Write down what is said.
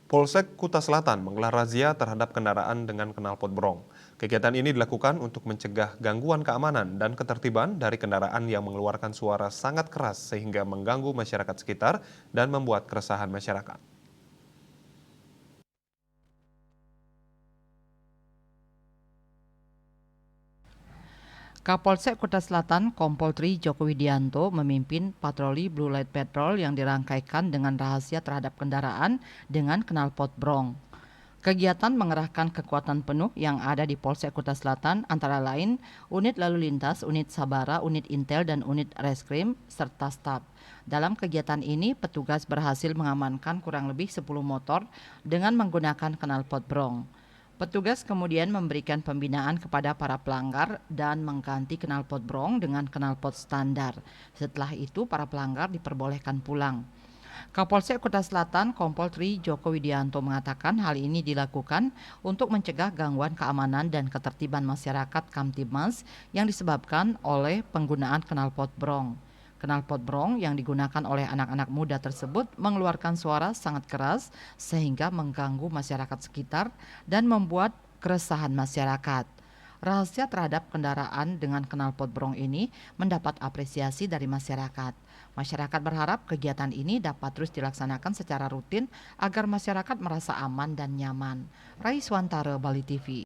Polsek Kuta Selatan menggelar razia terhadap kendaraan dengan knalpot brong. Kegiatan ini dilakukan untuk mencegah gangguan keamanan dan ketertiban dari kendaraan yang mengeluarkan suara sangat keras sehingga mengganggu masyarakat sekitar dan membuat keresahan masyarakat. Kapolsek Kuta Selatan Kompol Tri Joko Widianto memimpin patroli Blue Light Patrol yang dirangkaikan dengan rahasia terhadap kendaraan dengan knalpot brong. Kegiatan mengerahkan kekuatan penuh yang ada di Polsek Kuta Selatan antara lain unit lalu lintas, unit sabara, unit intel, dan unit reskrim, serta staf. Dalam kegiatan ini, petugas berhasil mengamankan kurang lebih 10 motor dengan menggunakan knalpot brong. Petugas kemudian memberikan pembinaan kepada para pelanggar dan mengganti knalpot brong dengan knalpot standar. Setelah itu, para pelanggar diperbolehkan pulang. Kapolsek Kuta Selatan Kompol Tri Joko Widianto mengatakan hal ini dilakukan untuk mencegah gangguan keamanan dan ketertiban masyarakat Kamtibmas yang disebabkan oleh penggunaan knalpot brong. Knalpot brong yang digunakan oleh anak-anak muda tersebut mengeluarkan suara sangat keras sehingga mengganggu masyarakat sekitar dan membuat keresahan masyarakat. Rahasia terhadap kendaraan dengan knalpot brong ini mendapat apresiasi dari masyarakat. Masyarakat berharap kegiatan ini dapat terus dilaksanakan secara rutin agar masyarakat merasa aman dan nyaman. Raiswantara, Bali TV.